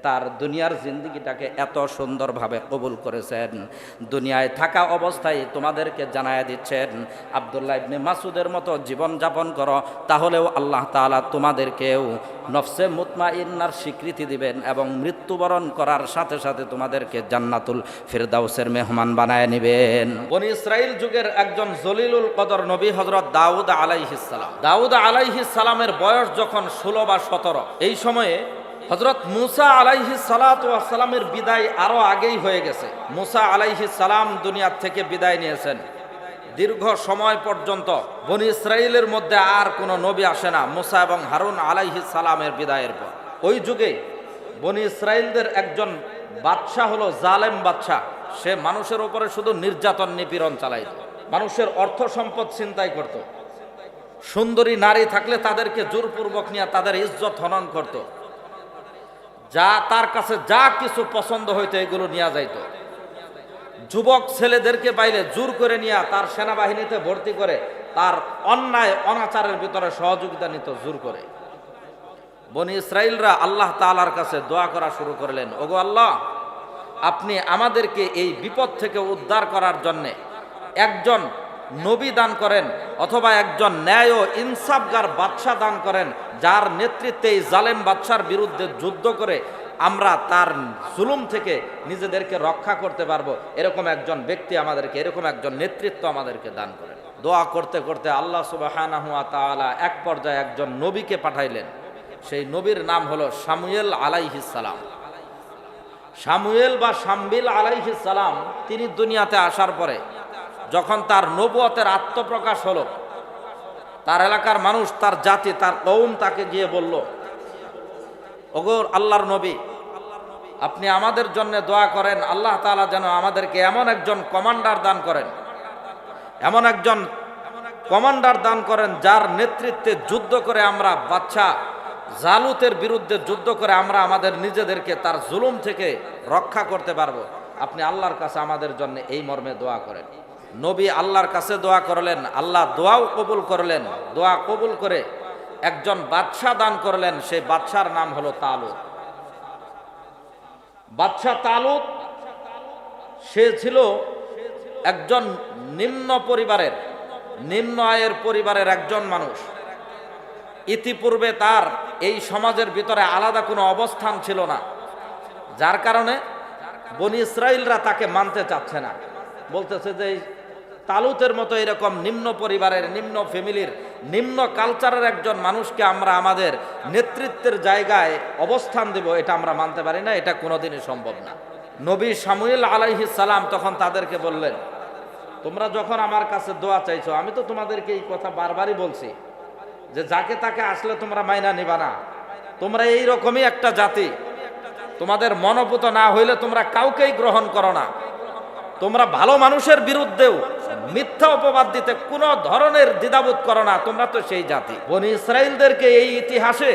তার দুনিয়ার জিন্দেগিটাকে এত সুন্দরভাবে কবুল করেছেন। দুনিয়ায় থাকা অবস্থায় তোমাদেরকে জানায় দিচ্ছেন, আব্দুল্লাহ ইবনে মাসুদের মতো জীবন যাপন করো, তাহলেও আল্লাহ তাআলা তোমাদেরকেও নফসে মুতমাইন্নার স্বীকৃতি দিবেন এবং মৃত্যুবরণ করার সাথে সাথে তোমাদেরকে জান্নাতুল ফিরদাউসের মেহমান বানায় নেবেন। বনি ইসরাইল যুগের একজন জলিলুল কদর নবী হযরত দাউদ আলাইহিস সালাম। দাউদ আলাইহিস সালামের বয়স যখন 16 বা 17, এই সময়ে হযরত মুসা আলাইহিস সালাতু ওয়াস সালামের বিদায় আরো আগেই হয়ে গেছে। মুসা আলাইহিস সালাম দুনিয়া থেকে বিদায় নিয়েছেন। দীর্ঘ সময় পর্যন্ত বনি ইসরাইলের মধ্যে আর কোনো নবী আসে না মুসা এবং হারুন আলাইহিস সালামের বিদায়ের পর। ওই যুগে বনি ইসরাইলদের একজন বাদশা হলো জালেম বাদশা। সে মানুষের উপরে শুধু নির্যাতন নিপীড়ন চালাইত, মানুষের অর্থ সম্পদ ছিনতাই করত, সুন্দরী নারী থাকলে তাদেরকে জোরপূর্বক নিয়ে তাদের ইজ্জত হনন করত, যা তার কাছে যা কিছু পছন্দ হইতো এগুলো নিয়ে যাইত। যুবক ছেলেদেরকে পাইলে জোর করে নিয়ে তার সেনাবাহিনীতে ভর্তি করে তার অন্যায় অনাচারের ভিতরে সহযোগিতা নিত জোর করে। বনি ইসরাইলরা আল্লাহ তাআলার কাছে দোয়া করা শুরু করলেন, ওগো আল্লাহ, আপনি আমাদেরকে এই বিপদ থেকে উদ্ধার করার জন্যে একজন নবী দান করেন, অথবা একজন ন্যায় ও ইনসাফগার বাদশা দান করেন, যার নেতৃত্বে এই জালেম বাদশার বিরুদ্ধে যুদ্ধ করে আমরা তার জুলুম থেকে নিজেদেরকে রক্ষা করতে পারবো। এরকম একজন ব্যক্তি আমাদেরকে, এরকম একজন নেতৃত্ব আমাদেরকে দান করেন। দোয়া করতে করতে আল্লাহ সুবহানাহু ওয়া তাআলা এক পর্যায়ে একজন নবীকে পাঠাইলেন। সেই নবীর নাম হলো শামুয়েল আলাইহিস সালাম। শামুয়েল বা শামবিল আলাইহিস সালাম তিনি দুনিয়াতে আসার পরে যখন তার নবুয়তের আত্মপ্রকাশ হলো, তার এলাকার মানুষ, তার জাতি, তার কওম তাকে গিয়ে বলল, ওগো আল্লাহর নবী, আপনি আমাদের জন্য দোয়া করেন, আল্লাহ তাআলা যেন আমাদেরকে এমন একজন কমান্ডার দান করেন, এমন একজন কমান্ডার দান করেন যার নেতৃত্বে যুদ্ধ করে আমরা বাদশা জালুতের বিরুদ্ধে যুদ্ধ করে আমরা আমাদের নিজেদেরকে তার জুলুম থেকে রক্ষা করতে পারবো। আপনি আল্লাহর কাছে আমাদের জন্য এই মর্মে দোয়া করেন। নবী আল্লাহর কাছে দোয়া করলেন, আল্লাহ দোয়াও কবুল করলেন। দোয়া কবুল করে একজন বাদশা দান করলেন, সেই বাদশার নাম হলো তালুত। বাদশা তালুত সে ছিল একজন নিম্ন পরিবারের, নিম্ন আয়ের পরিবারের একজন মানুষ। ইতিপূর্বে তার এই সমাজের ভিতরে আলাদা কোনো অবস্থান ছিল না, যার কারণে বনি ইসরাইলরা তাকে মানতে চাচ্ছে না। বলতেছে যে তালুতের মতো এরকম নিম্ন পরিবারের, নিম্ন ফ্যামিলির, নিম্ন কালচারের একজন মানুষকে আমরা আমাদের নেতৃত্বের জায়গায় অবস্থান দেব, এটা আমরা মানতে পারি না, এটা কোনোদিনই সম্ভব না। নবী শামুয়েল আলাইহিস সালাম তখন তাদেরকে বললেন, তোমরা যখন আমার কাছে দোয়া চাইছো, আমি তো তোমাদেরকে এই কথা বারবারই বলছি যে যাকে তাকে আসলে তোমরা মাইনা নিবা না, তোমরা এই রকমই একটা জাতি, তোমাদের মনোপুত না হইলে তোমরা কাউকেই গ্রহণ করো না, তোমরা ভালো মানুষের বিরুদ্ধেও মিথ্যা অপবাদ দিতে কোনো ধরনের দ্বিধাবোধ করো না, তোমরা তো সেই জাতি। বনি ইসরাইলদেরকে এই ইতিহাসে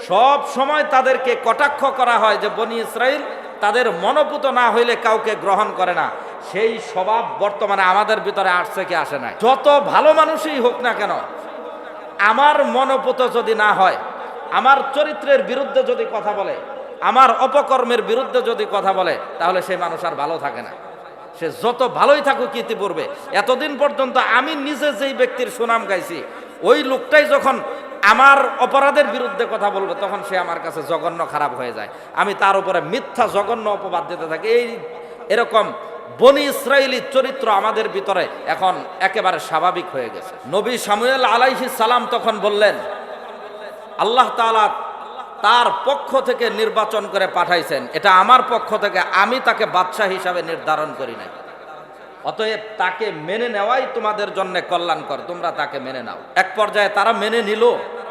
সব সময় তাদেরকে কটাক্ষ করা হয় যে বনি ইসরাইল তাদের মনোপুত না হইলে কাউকে গ্রহণ করে না। সেই স্বভাব বর্তমানে আমাদের ভিতরে আসছে কি আসে নাই? যত ভালো মানুষই হোক না কেন, আমার মনোপুত যদি না হয়, আমার চরিত্রের বিরুদ্ধে যদি কথা বলে, আমার অপকর্মের বিরুদ্ধে যদি কথা বলে, তাহলে সেই মানুষ আর ভালো থাকে না। সে যত ভালোই থাকুক ইতিপূর্বে, এতদিন পর্যন্ত আমি নিজে যেই ব্যক্তির সুনাম গাইছি, ওই লোকটাই যখন আমার অপরাধের বিরুদ্ধে কথা বলবে, তখন সে আমার কাছে জঘন্য খারাপ হয়ে যায়, আমি তার উপরে মিথ্যা জঘন্য অপবাদ দিতে থাকি। এরকম বনি ইসরাইলি চরিত্র আমাদের ভিতরে এখন একেবারে স্বাভাবিক হয়ে গেছে। নবী শামুয়েল আলাইহিস সালাম তখন বললেন, আল্লাহ তাআলা তার পক্ষ থেকে নির্বাচন করে পাঠাইছেন, এটা আমার পক্ষ থেকে, আমি তাকে বাদশা হিসাবে নির্ধারণ করি নাই, অতএব তাকে মেনে নেওয়াই তোমাদের জন্য কল্যাণকর, তোমরা তাকে মেনে নাও। এক পর্যায়ে তারা মেনে নিল,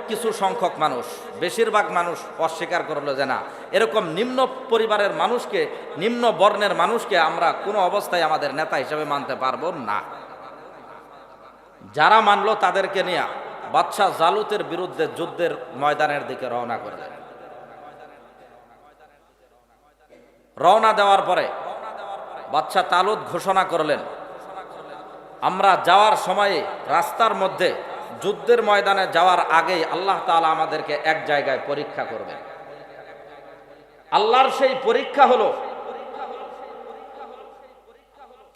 কিছু সংখ্যক মানুষ, বেশিরভাগ মানুষ অস্বীকার করলো যে না, এরকম নিম্ন পরিবারের মানুষকে, নিম্ন বর্ণের মানুষকে আমরা কোনো অবস্থায় আমাদের নেতা হিসেবে মানতে পারবো না। যারা মানলো তাদেরকে নিয়ে বাদশা জালুতের বিরুদ্ধে যুদ্ধের ময়দানের দিকে রওনা করলেন। রওনা দেওয়ার পরে বাদশা তালুত ঘোষণা করলেন, আমরা যাওয়ার সময়ে রাস্তার মধ্যে যুদ্ধের ময়দানে যাওয়ার আগেই আল্লাহ তাআলা আমাদেরকে এক জায়গায় পরীক্ষা করবেন। আল্লাহর সেই পরীক্ষা হলো,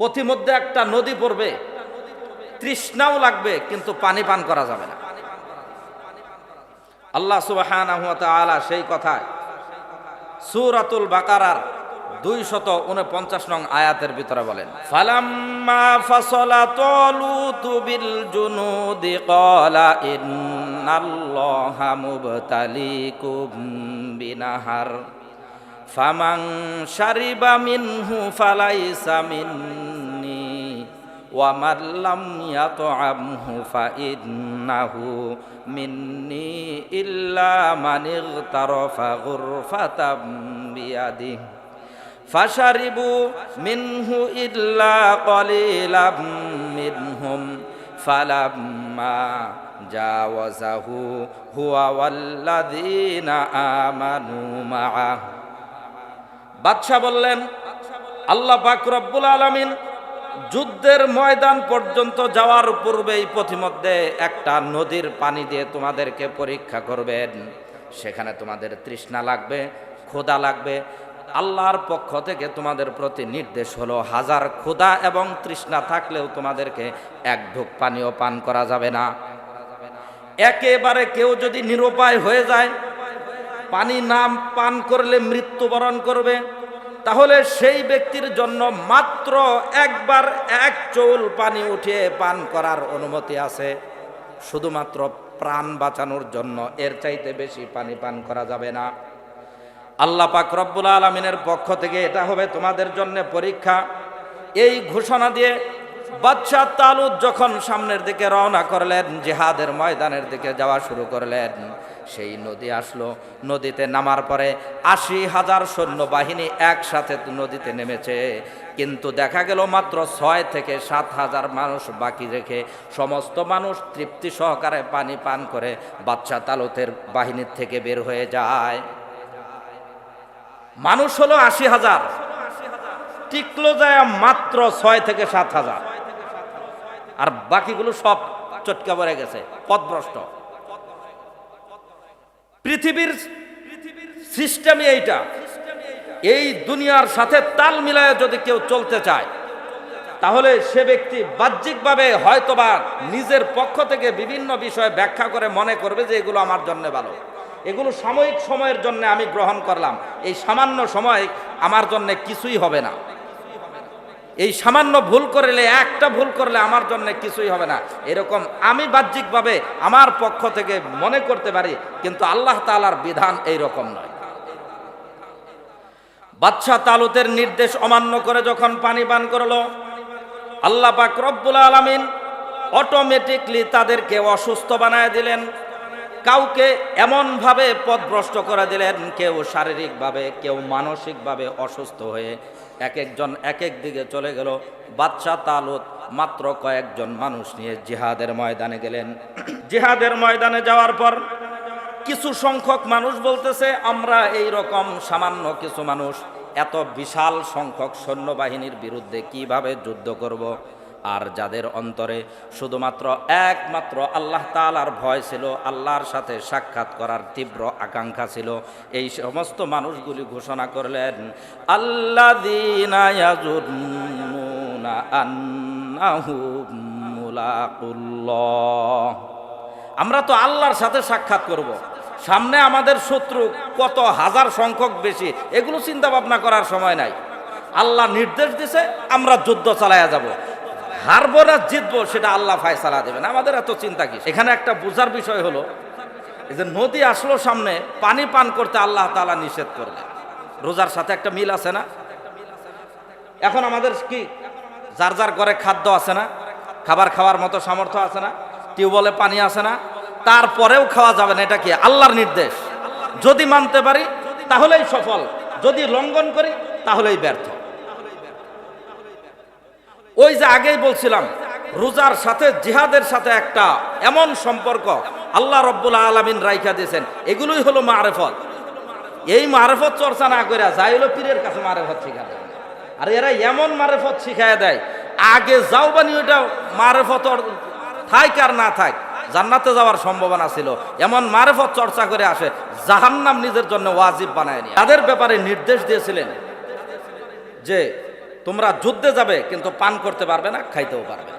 পথিমধ্যে একটা নদী পড়বে, তৃষ্ণাও লাগবে কিন্তু পানি পান করা যাবে না। আল্লাহ সুবহানাহু ওয়া তাআলা সেই কথায় সূরাতুল বাকারার 249 নং আয়াতের ভিতরে বলেন, ফালাম্মা ফাসালা তালুতু বিল জুনুদি ক্বালা ইন্নাল্লাহা মুবতালিকুম বিনাহার ফামান শারিবা মিনহু ফালাইসা মিন্নি ওয়া মান লাম ইয়াতআমহু ফাইন্নাহু মিন্নি ইল্লা মান ইগতারাফা গুরফাতাম বিয়াদিহি ফাশারিবু মিনহু ইল্লা ক্বালিলাম মিনহুম ফালাম্মা জাওয়াজাহু হুয়া ওয়াল্লাযীনা আমানু মাআহু। বাদশা বললেন, আল্লাহ পাক রব্বুল আলামিন যুদ্ধের ময়দান পর্যন্ত যাওয়ার পূর্বেই পথিমধ্যে একটা নদীর পানি দিয়ে তোমাদেরকে পরীক্ষা করবেন। সেখানে তোমাদের তৃষ্ণা লাগবে, ক্ষুধা লাগবে। আল্লাহর পক্ষ থেকে তোমাদের প্রতি নির্দেশ হলো, হাজার ক্ষুধা এবং তৃষ্ণা থাকলেও তোমাদেরকে এক ঢোক পানিও পান করা যাবে না। একেবারে কেউ যদি নিরুপায় হয়ে যায়, পানি না পান করলে মৃত্যুবরণ করবে, তাহলে সেই ব্যক্তির জন্য মাত্র একবার এক চৌল পানি উঠিয়ে পান করার অনুমতি আছে, শুধুমাত্র প্রাণ বাঁচানোর জন্য। এর চাইতে বেশি পানি পান করা যাবে না। আল্লাহ পাক রব্বুল আলামিনের পক্ষ থেকে এটা হবে তোমাদের জন্য পরীক্ষা। এই ঘোষণা দিয়ে বাদশা তালুত যখন সামনের দিকে রওনা করলেন, জিহাদের ময়দানের দিকে যাওয়া শুরু করলেন, সেই নদী আসলো। নদীতে নামার পরে ৮০,০০০ সৈন্যবাহিনী একসাথে নদীতে নেমেছে, কিন্তু দেখা গেল মাত্র ৬ থেকে ৭,০০০ মানুষ বাকি রেখে সমস্ত মানুষ তৃপ্তি সহকারে পানি পান করে বাদশা তালুতের বাহিনীর থেকে বের হয়ে যায়। মানুষ হলো ৮০,০০০, টিকলো যায় মাত্র ৬ থেকে ৭,০০০, আর বাকিগুলো সব চটকা পড়ে গেছে, পথভ্রষ্ট। পৃথিবীর সিস্টেমই এইটা। এই দুনিয়ার সাথে তাল মিলায় যদি কেউ চলতে চায়, তাহলে সে ব্যক্তি বাহ্যিকভাবে হয়তোবা নিজের পক্ষ থেকে বিভিন্ন বিষয় ব্যাখ্যা করে মনে করবে যে এগুলো আমার জন্য ভালো, এগুলো সাময়িক সময়ের জন্য আমি গ্রহণ করলাম, এই সামান্য সময় আমার জন্য কিছুই হবে না, এই সামান্য ভুল করলে, একটা ভুল করলে আমার জন্য কিছুই হবে না, এরকম আমি বাহ্যিকভাবে আমার পক্ষ থেকে মনে করতে পারি, কিন্তু আল্লাহ তাআলার বিধান এই রকম নয়। বাদশা তালুতের নির্দেশ অমান্য করে যখন পানি পান করলো, আল্লাহ পাক রব্বুল আলামিন অটোমেটিকলি তাদেরকে অসুস্থ বানায় দিলেন। কাউকে এমনভাবে পথভ্রষ্ট করে দিলেন, কেউ শারীরিকভাবে, কেউ মানসিকভাবে অসুস্থ হয়ে এক একজন এক এক দিকে চলে গেল। বাদশা তালুত মাত্র কয়েকজন মানুষ নিয়ে জিহাদের ময়দানে গেলেন। জিহাদের ময়দানে যাওয়ার পর কিছু সংখ্যক মানুষ বলতেছে, আমরা এই রকম সামান্য কিছু মানুষ এত বিশাল সংখ্যক সৈন্যবাহিনীর বিরুদ্ধে কিভাবে যুদ্ধ করব? আর যাদের অন্তরে শুধুমাত্র একমাত্র আল্লাহ তাআলার ভয় ছিল, আল্লাহর সাথে সাক্ষাৎ করার তীব্র আকাঙ্ক্ষা ছিল, এই সমস্ত মানুষগুলি ঘোষণা করলেন, আল্লাযীনা ইয়াযুন্নুনা আন্নাহুম মুলাকুল্লাহ। আমরা তো আল্লাহর সাথে সাক্ষাৎ করব, সামনে আমাদের শত্রু কত হাজার সংখ্যক বেশি, এগুলো চিন্তা ভাবনা করার সময় নাই। আল্লাহ নির্দেশ দিছে, আমরা যুদ্ধ চালায়া যাব, হারবো না জিতবো সেটা আল্লাহ ফায়সালা দেবেন, আমাদের এত চিন্তা কি? এখানে একটা বোঝার বিষয় হলো, এই যে নদী আসলো সামনে, পানি পান করতে আল্লাহ তাআলা নিষেধ করলেন। রোজার সাথে একটা মিল আছে না? এখন আমাদের কি যার যার ঘরে খাদ্য আছে না, খাবার খাওয়ার মতো সামর্থ্য আছে না, টিউবওয়েলে পানি আছে না, তারপরেও খাওয়া যাবে না, এটা কি আল্লাহর নির্দেশ? যদি মানতে পারি তাহলেই সফল, যদি লঙ্ঘন করি তাহলেই ব্যর্থ। ওই যে আগেই বলছিলাম, রোজার সাথে জিহাদের সাথে একটা এমন সম্পর্ক আল্লাহ রব্বুল আলামিন রাইখা দিয়েছেন, এগুলোই হলো মারেফত। এই মারেফত চর্চা না করে যাই হলো পীরের কাছে মারেফত শিখা দেয়, আর এরা এমন মারেফত শিখায় দেয়, আগে যাও বানি ওটা মারেফত থাক আর না থাক, জান্নাতে যাওয়ার সম্ভাবনা ছিল, এমন মারেফত চর্চা করে আসে জাহান্নাম নিজের জন্য ওয়াজিব বানায় নিয়ে তাদের ব্যাপারে নির্দেশ দিয়েছিলেন যে তোমরা যুদ্ধে যাবে কিন্তু পান করতে পারবে না, খাইতেও পারবে না।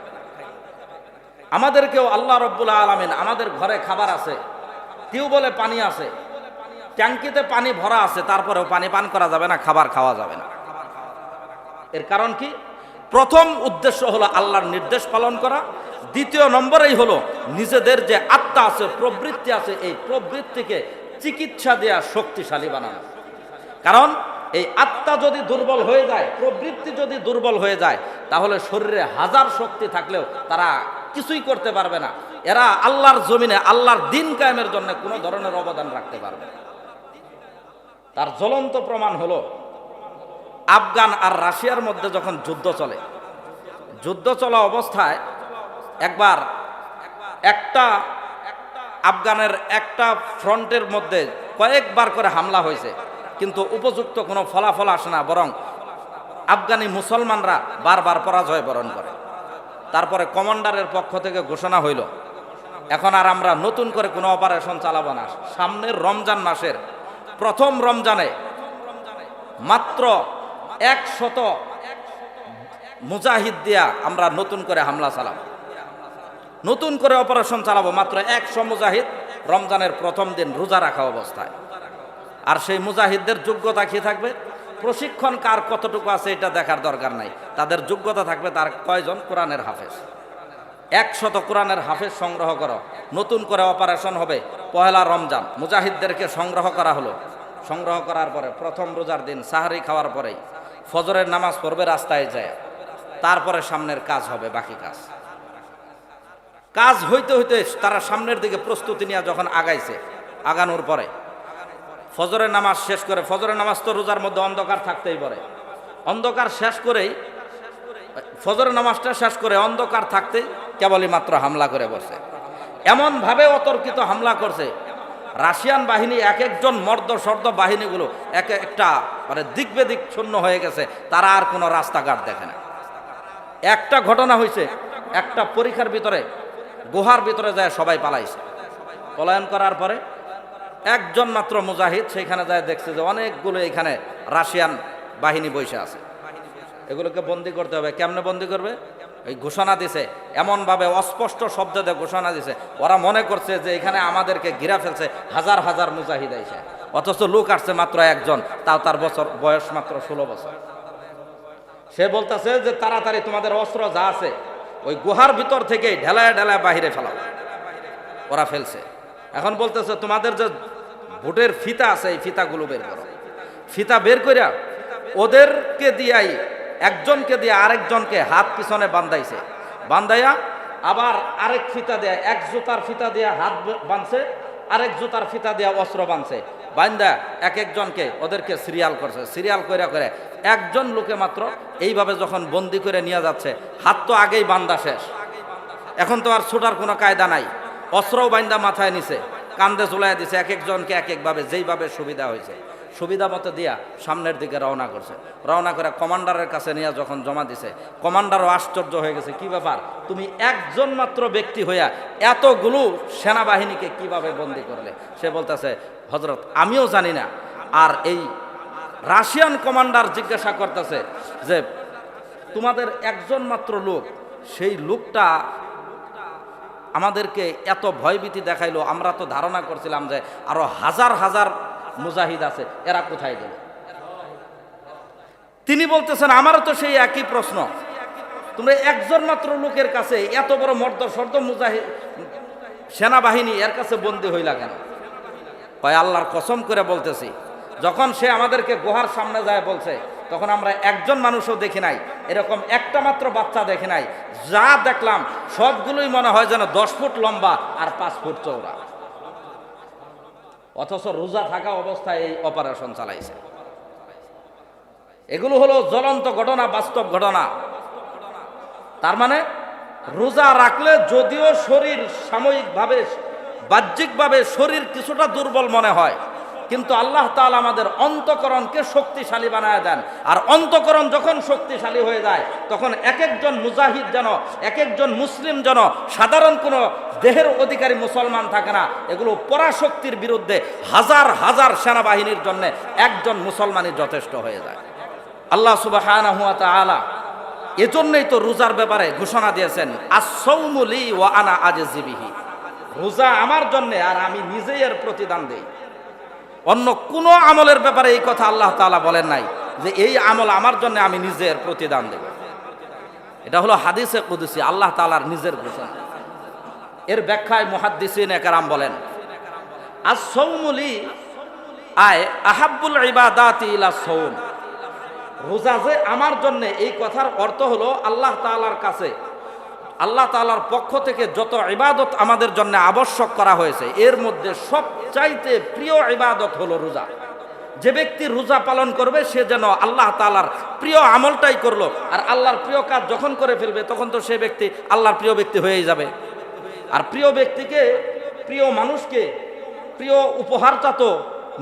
আমাদেরকেও আল্লাহ রব্বুল আলামিন, আমাদের ঘরে খাবার আছে, টিউবওয়েলে পানি আছে, ট্যাঙ্কিতে পানি ভরা আছে, তারপরেও পানি পান করা যাবে না, খাবার খাওয়া যাবে না। এর কারণ কি? প্রথম উদ্দেশ্য হলো আল্লাহর নির্দেশ পালন করা, দ্বিতীয় নম্বরেই হলো নিজেদের যে আত্মা আছে, প্রবৃত্তি আছে, এই প্রবৃত্তিকে চিকিৎসা দেওয়া, শক্তিশালী বানানো। কারণ এই আত্মা যদি দুর্বল হয়ে যায়, প্রবৃত্তি যদি দুর্বল হয়ে যায়, তাহলে শরীরে হাজার শক্তি থাকলেও তারা কিছুই করতে পারবে না। এরা আল্লাহর জমিনে আল্লাহর দিন কায়েমের জন্য কোনো ধরনের অবদান রাখতে পারবে না। তার জ্বলন্ত প্রমাণ হলো আফগান আর রাশিয়ার মধ্যে যখন যুদ্ধ চলে, যুদ্ধ চলা অবস্থায় একবার একটা আফগানের একটা ফ্রন্টের মধ্যে কয়েকবার করে হামলা হয়েছে, কিন্তু উপযুক্ত কোনো ফলাফল আসে না, বরং আফগানি মুসলমানরা বারবার পরাজয় বরণ করে। তারপরে কমান্ডারের পক্ষ থেকে ঘোষণা হইল, এখন আর আমরা নতুন করে কোনো অপারেশন চালাবো না। সামনের রমজান মাসের প্রথম রমজানে মাত্র 100 মুজাহিদ দিয়া আমরা নতুন করে হামলা চালাবো, নতুন করে অপারেশন চালাবো। মাত্র 100 মুজাহিদ রমজানের প্রথম দিন রোজা রাখা অবস্থায়। আর সেই মুজাহিদদের যোগ্যতা কি থাকবে? প্রশিক্ষণ কার কতটুকু আছে এটা দেখার দরকার নাই, তাদের যোগ্যতা থাকবে তার কয়জন কোরআনের হাফেজ। 100 কোরআনের হাফেজ সংগ্রহ করো, নতুন করে অপারেশন হবে পহেলা রমজান। মুজাহিদদেরকে সংগ্রহ করা হলো। সংগ্রহ করার পরে প্রথম রোজার দিন সাহারি খাওয়ার পরেই ফজরের নামাজ পড়বে রাস্তায় যায়, তারপরে সামনের কাজ হবে। বাকি কাজ হইতে হইতে তারা সামনের দিকে প্রস্তুতি নিয়ে যখন আগাইছে, আগানোর পরে ফজরের নামাজ শেষ করে, ফজরের নামাজ তো রোজার মধ্যে অন্ধকার থাকতেই পারে, অন্ধকার শেষ করেই, ফজরের নামাজটা শেষ করে অন্ধকার থাকতেই কেবলই মাত্র হামলা করে বসে। এমনভাবে অতর্কিত হামলা করছে, রাশিয়ান বাহিনী এক একজন মর্দ সর্দ বাহিনীগুলো এক একটা মানে দিক বেদিক শূন্য হয়ে গেছে, তারা আর কোনো রাস্তাঘাট দেখে না। একটা ঘটনা হয়েছে, একটা পরীক্ষার ভিতরে গুহার ভিতরে যায় সবাই পালাইছে। পলায়ন করার পরে একজন মাত্র মুজাহিদ সেখানে যায়, দেখছে যে অনেকগুলো এখানে রাশিয়ান বাহিনী বসে আছে, এগুলোকে বন্দি করতে হবে। কেমনে বন্দি করবে? এই ঘোষণা দিছে, এমনভাবে অস্পষ্ট শব্দ দিয়ে ঘোষণা দিছে, ওরা মনে করছে যে এখানে আমাদেরকে ঘিরা ফেলছে হাজার হাজার মুজাহিদ আইসে, অথচ লোক আসছে মাত্র একজন, তাও তার বয়স মাত্র 16 বছর। সে বলতেছে যে তাড়াতাড়ি তোমাদের অস্ত্র যা আছে ওই গুহার ভিতর থেকে ঢেলায় ঢেলায় বাহিরে ফেলাও। ওরা ফেলছে। এখন বলতেছে তোমাদের যে ভোটের ফিতা আছে এই ফিতাগুলো বের করো। ফিতা বের করিয়া ওদেরকে দিয়াই একজনকে দিয়ে আরেকজনকে হাত পিছনে বান্ধাইছে, বান্ধাইয়া আবার আরেক ফিতা দেয়া, এক জুতার ফিতা দিয়া হাত বাঁধছে, আরেক জুতার ফিতা দিয়া অস্ত্র বাঁধছে, বান্ধা এক একজনকে ওদেরকে সিরিয়াল করছে। সিরিয়াল করে করে একজন লোকে মাত্র এইভাবে যখন বন্দি করে নিয়ে যাচ্ছে, হাত তো আগেই বান্ধা শেষ, এখন তো আর ছোটার কোনো কায়দা নাই, অস্ত্রও বান্ধা মাথায় নিছে, কান্দে ঝুলাই দিছে, এক একজনকে এক একভাবে যেইভাবে সুবিধা হয়েছে সুবিধা মতো দিয়া সামনের দিকে রওনা করছে। রওনা করে কমান্ডারের কাছে নিয়ে যখন জমা দিছে, কমান্ডারও আশ্চর্য হয়ে গেছে, কি ব্যাপার, তুমি একজন মাত্র ব্যক্তি হইয়া এতগুলো সেনাবাহিনীকে কিভাবে বন্দি করলে? সে বলতেছে, হযরত আমিও জানি না। আর এই রাশিয়ান কমান্ডার জিজ্ঞাসা করতেছে যে তোমাদের একজন মাত্র লোক, সেই লোকটা আমাদেরকে এত ভয়ভীতি দেখাইলো, আমরা তো ধারণা করছিলাম যে আরো হাজার হাজার মুজাহিদ আছে, এরা কোথায় গেল? তিনি বলতেছেন, আমারও তো সেই একই প্রশ্ন, তোমরা একজন মাত্র লোকের কাছে এত বড় মর্দ সর্দ মুজাহিদ সেনাবাহিনী এর কাছে বন্দী হইলা কেন? কয় আল্লাহর কসম করে বলতেছি, যখন সে আমাদেরকে গুহার সামনে যায় বলছে, তখন আমরা একজন মানুষও দেখি নাই, এরকম একটা মাত্র বাচ্চা দেখি নাই, যা দেখলাম সবগুলোই মনে হয় যেন 10 ফুট লম্বা আর 5 ফুট চওড়া। অথচ রোজা থাকা অবস্থায় এই অপারেশন চালাইছে। এগুলো হলো জ্বলন্ত ঘটনা, বাস্তব ঘটনা। তার মানে রোজা রাখলে যদিও শরীর সাময়িকভাবে বাহ্যিকভাবে শরীর কিছুটা দুর্বল মনে হয়, কিন্তু আল্লাহ তাআলা আমাদের অন্তঃকরণকে শক্তিশালী বানায় দেন। আর অন্তঃকরণ যখন শক্তিশালী হয়ে যায় তখন এক একজন মুজাহিদ যেন, এক একজন মুসলিম যেন সাধারণ কোনো দেহের অধিকারী মুসলমান থাকে না, এগুলো পরাশক্তির বিরুদ্ধে হাজার হাজার সেনাবাহিনীর জন্য একজন মুসলমানই যথেষ্ট হয়ে যায়। আল্লাহ সুবহানাহু ওয়া তাআলা এজন্যই তো রোজার ব্যাপারে ঘোষণা দিয়েছেন, আস-সাওমু লি ওয়া আনা আজজি বিহি, রোজা আমার জন্য আর আমি নিজেই এর প্রতিদান দেই। অন্য কোন আমলের ব্যাপারে এই কথা আল্লাহ তাআলা বলেন নাই যে এই আমল আমার জন্য আমি নিজের প্রতিদান দেব। এটা হলো হাদিসে কুদসি, আল্লাহ তাআলার নিজের ঘোষণা। এর ব্যাখ্যায় মুহাদ্দিসিনে কেরাম বলেন, আস-সাওমু লি আয় আহাব্বুল ইবাদাতি ইলা সাওম, রোজা যে আমার জন্য, এই কথার অর্থ হলো আল্লাহ তাআলার কাছে, আল্লাহ তাআলার পক্ষ থেকে যত ইবাদত আমাদের জন্য আবশ্যক করা হয়েছে এর মধ্যে সবচাইতে প্রিয় ইবাদত হলো রোজা। যে ব্যক্তি রোজা পালন করবে সে যেন আল্লাহ তাআলার প্রিয় আমলটাই করলো, আর আল্লাহর প্রিয় কাজ যখন করে ফেলবে তখন তো সে ব্যক্তি আল্লাহর প্রিয় ব্যক্তি হয়েই যাবে। আর প্রিয় ব্যক্তিকে, প্রিয় মানুষকে প্রিয় উপহারটা তো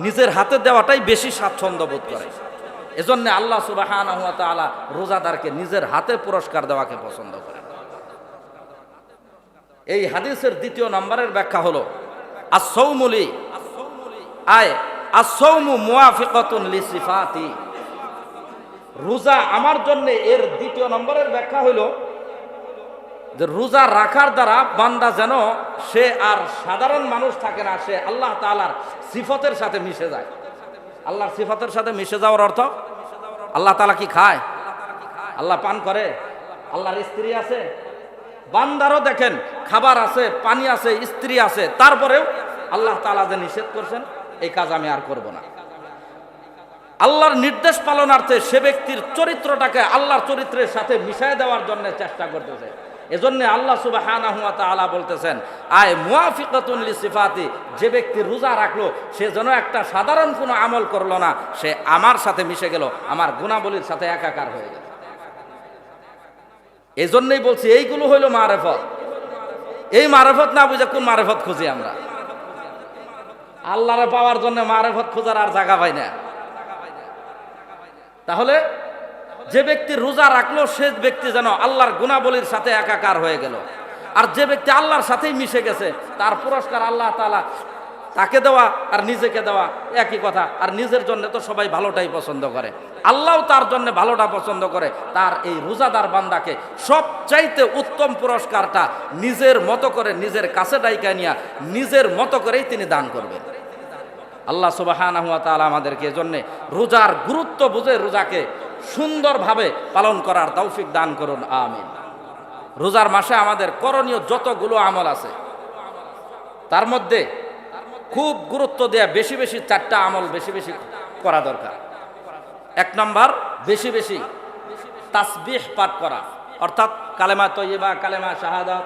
নিজের হাতে দেওয়াটাই বেশি স্বাচ্ছন্দ্য বোধ করে। এজন্য আল্লাহ সুবহানাহু ওয়া তাআলা রোজাদারকে নিজের হাতে পুরস্কার দেওয়াকে পছন্দ করেন। এই হাদিসের দ্বিতীয় নম্বরের ব্যাখ্যা হলো আস-সাওমু লি আয় আস-সাওমু মুওয়াফিকাতুন লিসিফাতি, রোজা আমার জন্য এর দ্বিতীয় নম্বরের ব্যাখ্যা হলো যে রোজা রাখার দ্বারা বান্দা যেন সে আর সাধারণ মানুষ থাকে না, সে আল্লাহ তাআলার সিফতের সাথে মিশে যায়। আল্লাহর সিফতের সাথে মিশে যাওয়ার অর্থ, আল্লাহ তাআলা কি খায়? আল্লাহ পান করে? আল্লাহর স্ত্রী আছে? বান্দারও দেখেন খাবার আছে, পানি আছে, স্ত্রী আছে, তারপরেও আল্লাহ তাআলা যে নিষেধ করছেন এই কাজ আমি আর করব না। আল্লাহর নির্দেশ পালনার্থে সে ব্যক্তির চরিত্রটাকে আল্লাহর চরিত্রের সাথে মিশায় দেওয়ার জন্য চেষ্টা করতেছে। এজন্য আল্লাহ সুবহানাহু ওয়া তাআলা বলতেছেন, আয় মুওয়াফিকাতুন লিসিফাতি, যে ব্যক্তি রোজা রাখলো সে যেন একটা সাধারণ কোনো আমল করলো না, সে আমার সাথে মিশে গেল, আমার গুণাবলীর সাথে একাকার হয়ে গেল। এই জন্যই বলছি এইগুলো হইল মারেফত। এই মারেফত না বুঝে কোন মারেফত খুঁজি আমরা? আল্লাহরে পাওয়ার জন্য মারেফত খোঁজার আর জায়গা পাই না। তাহলে যে ব্যক্তি রোজা রাখলো সে ব্যক্তি যেন আল্লাহর গুণাবলীর সাথে একাকার হয়ে গেল, আর যে ব্যক্তি আল্লাহর সাথেই মিশে গেছে তার পুরস্কার আল্লাহ তাআলা তাকে দেওয়া আর নিজেকে দেওয়া একই কথা। আর নিজের জন্য তো সবাই ভালোটাই পছন্দ করে, আল্লাহও তার জন্য ভালোটা পছন্দ করে। তার এই রোজাদার বান্দাকে সবচাইতে উত্তম পুরস্কারটা নিজের মতো করে, নিজের কাছে ডাইকা নিয়া নিজের মতো করেই তিনি দান করবেন। আল্লাহ সুবহানাহু ওয়া তাআলা আমাদেরকে এজন্য রোজার গুরুত্ব বুঝে রোজাকে সুন্দরভাবে পালন করার তৌফিক দান করুন, আমিন। রোজার মাসে আমাদের করণীয় যতগুলো আমল আছে তার মধ্যে খুব গুরুত্ব দেয়া বেশি বেশি চারটা আমল বেশি বেশি করা দরকার। এক নম্বর, বেশি বেশি তাসবিহ পাঠ করা, অর্থাৎ কালেমা তয়্যিবা, কালেমা শাহাদাত,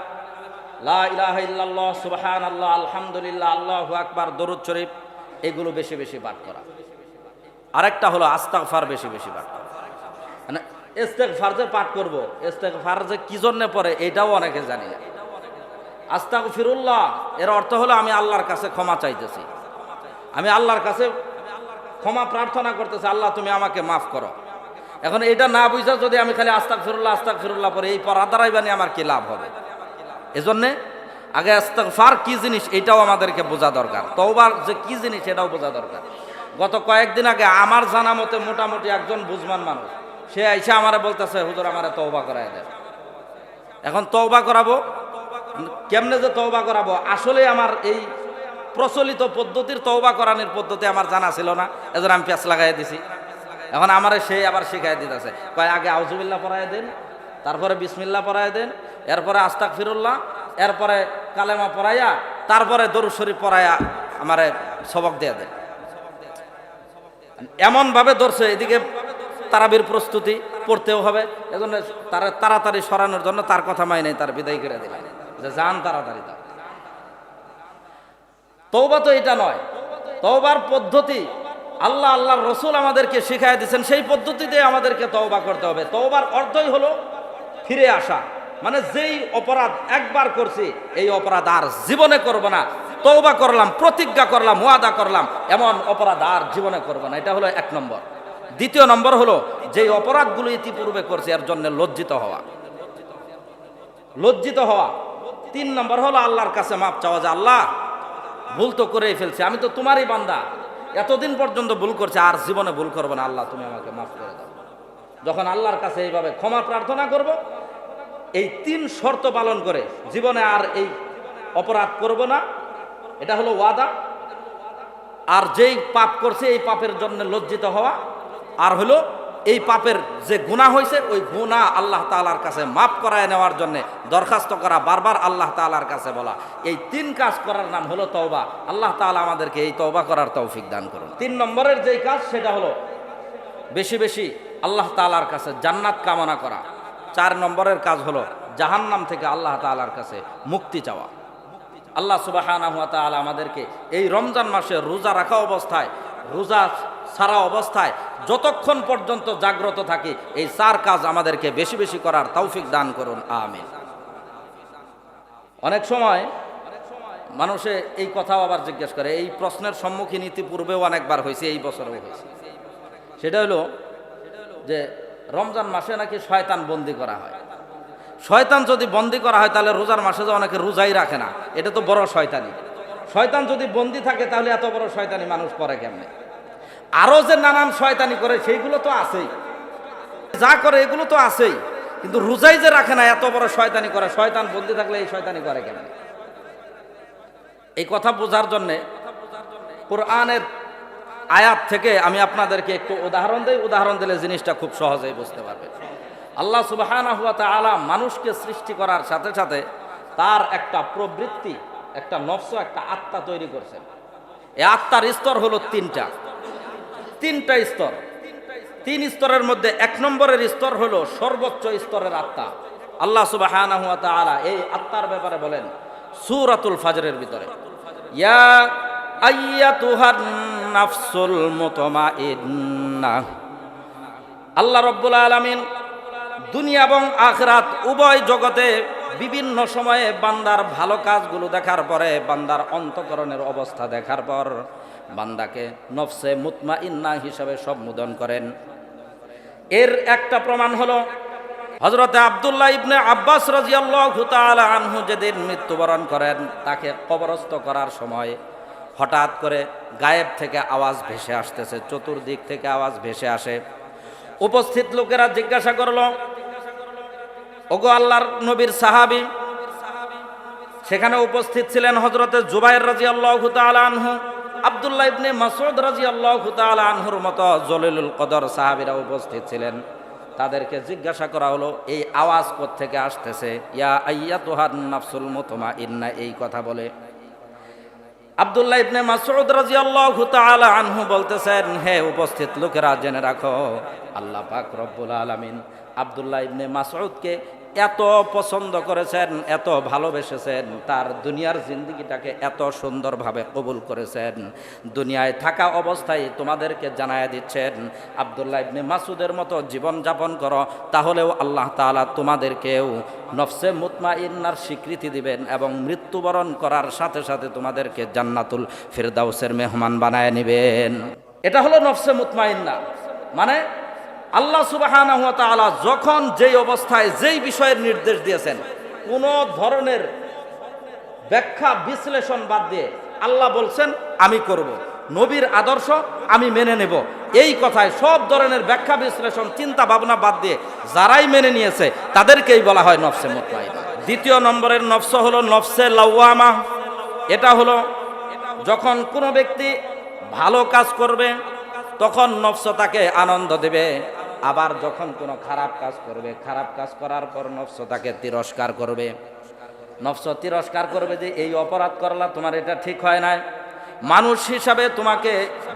লা ইলাহা ইল্লাল্লাহ, সুবহানাল্লাহ, আলহামদুলিল্লাহ, আল্লাহু আকবার, দরুদ শরীফ, এগুলো বেশি বেশি পাঠ করা। আরেকটা হলো আস্তাগফার, বেশি বেশি পাঠ করা। মানে ইস্তেগফার যে পাঠ করব, ইস্তেগফার যে কি জন্য পড়ে এটাও অনেকে জানি না। আস্তাগফিরুল্লাহ এর অর্থ হলো আমি আল্লাহর কাছে ক্ষমা চাইতেছি, আমি আল্লাহর কাছে ক্ষমা প্রার্থনা করতেছি, আল্লাহ তুমি আমাকে মাফ করো। এখন এটা না বুঝা যদি আমি খালি আস্তাগফিরুল্লাহ আস্তাগফিরুল্লাহ পরে এই পড়া দ্বারাই বানি আমার কি লাভ হবে? এজন্যে আগে ইস্তেগফার কি জিনিস এটাও আমাদেরকে বোঝা দরকার, তওবার যে কি জিনিস এটাও বোঝা দরকার। গত কয়েকদিন আগে আমার জানা মতে মোটামুটি একজন বুঝমান মানুষ সে আইসা আমারে বলতেছে, হুজুর আমারে তওবা করায় দেন। এখন তওবা করাবো কেমনে, যে তওবা করাবো, আসলে আমার এই প্রচলিত পদ্ধতির তওবা করানোর পদ্ধতি আমার জানা ছিল না, এজন্য আমি পেঁচ লাগাই দিছি। এখন আমারে সে আবার শিখাই দিতেছে, কয় আগে আউযুবিল্লাহ পড়ায় দেন, তারপরে বিসমিল্লাহ পড়ায় দেন, এরপরে আস্তাগফিরুল্লাহ, এরপরে কালেমা পড়াইয়া, তারপরে দরুদ শরীফ পড়াইয়া আমারে সবক দিয়ে দেন। এমন ভাবে ধরছে, এদিকে তারাবির প্রস্তুতি পড়তেও হবে, এজন্য তারা তাড়াতাড়ি সরানোর জন্য তার কথা মাই নাই, তার বিদায় করে দিলেন যে যান তাড়াতাড়ি। তওবা তো এটা নয়, তওবার পদ্ধতি আল্লাহ আল্লাহর রসুল আমাদেরকে শিখাই দিয়েছেন, সেই পদ্ধতিতে আমাদেরকে তওবা করতে হবে। তওবার অর্থই হলো ফিরে আসা, মানে যেই অপরাধ একবার করছি এই অপরাধ আর জীবনে করব না, তওবা করলাম, প্রতিজ্ঞা করলাম, ওয়াদা করলাম, এমন অপরাধ আর জীবনে করব না। এটা হলো 1 নম্বর। দ্বিতীয় নম্বর হলো যেই অপরাধগুলো ইতিপূর্বে করছে এর জন্য লজ্জিত হওয়া। 3 নম্বর হলো আল্লাহর কাছে মাপ চাওয়া, যে আল্লাহ ভুল তো করেই ফেলছি, আমি তো তোমারই বান্দা, এতদিন পর্যন্ত ভুল করছে, আর জীবনে ভুল করবো না, আল্লাহ তুমি আমাকে মাফ করে দাও। যখন আল্লাহর কাছে এইভাবে ক্ষমা প্রার্থনা করব, এই 3 শর্ত পালন করে জীবনে আর এই অপরাধ করব না, এটা হলো ওয়াদা। আর যেই পাপ করছে এই পাপের জন্য লজ্জিত হওয়া, আর হলো এই পাপের যে গুনাহ হয়েছে ওই গুনাহ আল্লাহ তাআলার কাছে মাফ করায় নেওয়ার জন্য দরখাস্ত করা, বারবার আল্লাহ তাআলার কাছে বলা। এই 3 কাজ করার নাম হলো তওবা। আল্লাহ তাআলা আমাদেরকে এই তওবা করার তৌফিক দান করুন। 3 নম্বরের যেই কাজ সেটা হলো বেশি বেশি আল্লাহ তাআলার কাছে জান্নাত কামনা করা। 4 নম্বরের কাজ হলো জাহান্নাম থেকে আল্লাহ তাআলার কাছে মুক্তি চাওয়া। আল্লাহ সুবহানাহু ওয়া তাআলা আমাদেরকে এই রমজান মাসে রোজা রাখা অবস্থায়, রোজা সারা অবস্থায় যতক্ষণ পর্যন্ত জাগ্রত থাকি, এই 4 কাজ আমাদেরকে বেশি বেশি করার তৌফিক দান করুন, আমিন। অনেক সময় মানুষে এই কথাও আবার জিজ্ঞেস করে, এই প্রশ্নের সম্মুখীন ইতিপূর্বেও অনেকবার হয়েছে, এই বছরেও হয়েছে। সেটা হলো যে রমজান মাসে নাকি শয়তান বন্দি করা হয়। শয়তান যদি বন্দি করা হয় তাহলে রোজার মাসে যে অনেকে রোজাই রাখে না, এটা তো বড় শয়তানি। শয়তান যদি বন্দি থাকে তাহলে এত বড় শয়তানি মানুষ করে কেমনে? আরো যে নানান শয়তানি করে সেইগুলো তো আছেই, যা করে এগুলো তো আছেই, কিন্তু রোজাই যে রাখে না এত বড় শয়তানি করে। শয়তান বন্দি থাকলে এই শয়তানি করে কেমনে? এই কথা বোঝার জন্যে কোরআনের আয়াত থেকে আমি আপনাদেরকে একটু উদাহরণ দেই। উদাহরণ দিলে জিনিসটা খুব সহজেই বুঝতে পারবে। আল্লাহ সুবহানাহু ওয়া তাআলা মানুষকে সৃষ্টি করার সাথে সাথে তার একটা প্রবৃত্তি, একটা নফস, একটা আত্মা তৈরি করছেন। এই আত্মার স্তর হলো 3টা স্তর। 3 স্তরের মধ্যে 1 নম্বরের স্তর হলো সর্বোচ্চ স্তরের আত্মা। আল্লাহ সুবহানাহু ওয়া তাআলা এই আত্মার ব্যাপারে বলেন সূরাতুল ফাজরের ভিতরে, ইয়া আইয়াতুহান নাফসুল মুতমাইন্নাহ। আল্লাহ রাব্বুল আলামিন দুনিয়া এবং আখিরাত উভয় জগতে বিভিন্ন সময়ে বান্দার ভালো কাজগুলো দেখার পরে, বান্দার অন্তঃকরণের অবস্থা দেখার পর বান্দাকে নফসে মুতমাইন্না হিসাবে সম্বোধন করেন। এর একটা প্রমাণ হলো হযরতে আব্দুল্লাহ ইবনে আব্বাস রাদিয়াল্লাহু তাআলা আনহু যেদিন মৃত্যুবরণ করেন, তাকে কবরস্থ করার সময় হঠাৎ করে গায়েব থেকে আওয়াজ ভেসে আসতেছে, চতুর্দিক থেকে আওয়াজ ভেসে আসে। উপস্থিত লোকেরা জিজ্ঞাসা করলো, ওগো আল্লাহর নবীর সাহাবী। সেখানে উপস্থিত ছিলেন হযরতে জুবাইর রাদিয়াল্লাহু তাআলা আনহু, আব্দুল্লাহ ইবনে মাসউদ রাদিয়াল্লাহু তাআলা আনহুর মতো জলিলুল কদর সাহাবীরা উপস্থিত ছিলেন। তাদেরকে জিজ্ঞাসা করা হলো এই আওয়াজ কোত্থেকে আসতেছে, ইয়া আইয়াতুহান নাফসুল মুতমাইন্না, এই কথা বলে। আব্দুল্লাহ ইবনে মাসউদ রাদিয়াল্লাহু তাআলা আনহু বলতেছেন, হে উপস্থিত লোকেরা, জেনে রাখো আল্লাহ পাক রব্বুল আলামিন আব্দুল্লাহ ইবনে মাসউদকে এত পছন্দ করেছেন, এত ভালোবেসেছেন, তার দুনিয়ার জিন্দেগিটাকে এত সুন্দরভাবে কবুল করেছেন। দুনিয়ায় থাকা অবস্থায় তোমাদেরকে জানায়া দিচ্ছেন আব্দুল্লাহ ইবনে মাসউদের মতো জীবন যাপন করো, তাহলেও আল্লাহ তাআলা তোমাদেরকেও নফসে মুতমাইন্নার স্বীকৃতি দিবেন এবং মৃত্যুবরণ করার সাথে সাথে তোমাদেরকে জান্নাতুল ফিরদাউসের মেহমান বানায় নেবেন। এটা হলো নফসে মুতমাইন্না। মানে আল্লাহ সুবহানাহু ওয়া তাআলা যখন যেই অবস্থায় যেই বিষয়ের নির্দেশ দিয়েছেন, কোনো ধরনের ব্যাখ্যা বিশ্লেষণ বাদ দিয়ে আল্লাহ বলছেন আমি করব, নবীর আদর্শ আমি মেনে নেব, এই কথায় সব ধরনের ব্যাখ্যা বিশ্লেষণ চিন্তা ভাবনা বাদ দিয়ে যারাই মেনে নিয়েছে তাদেরকেই বলা হয় নফসে মুতমাইন্না। দ্বিতীয় নম্বরের নফস হলো নফসে লাওয়ামা। এটা হলো যখন কোনো ব্যক্তি ভালো কাজ করবে তখন নফস তাকে আনন্দ দেবে, আবার যখন কোনো খারাপ কাজ করবে, খারাপ কাজ করার পর নফস তাকে তিরস্কার করবে। নফস তিরস্কার করবে যে এই অপরাধ করলা, তোমার এটা ঠিক হয় না, মানুষ হিসাবে তোমাকে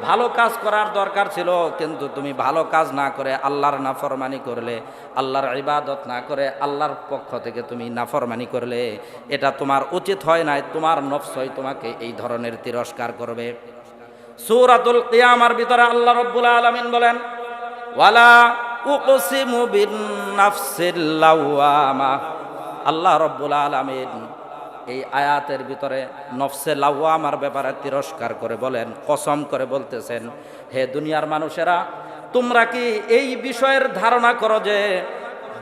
ভালো কাজ করার দরকার ছিল, কিন্তু তুমি ভালো কাজ না করে আল্লাহর নাফরমানি করলে, আল্লাহর ইবাদত না করে আল্লাহর পক্ষ থেকে তুমি নাফরমানি করলে, এটা তোমার উচিত হয় নাই। তোমার নফসই তোমাকে এই ধরনের তিরস্কার করবে। সূরাতুল কিয়ামার ভিতরে আল্লাহ রাব্বুল আলামিন বলেন, ওয়ালা উকসিমু বিন নাফসিল লাওয়ামা। আল্লাহ রাব্বুল আলামিন এই আয়াতের ভিতরে নফসে লাওয়ামার ব্যাপারে তিরস্কার করে বলেন, কসম করে বলতেছেন, হে দুনিয়ার মানুষেরা, তোমরা কি এই বিষয়ের ধারণা করো যে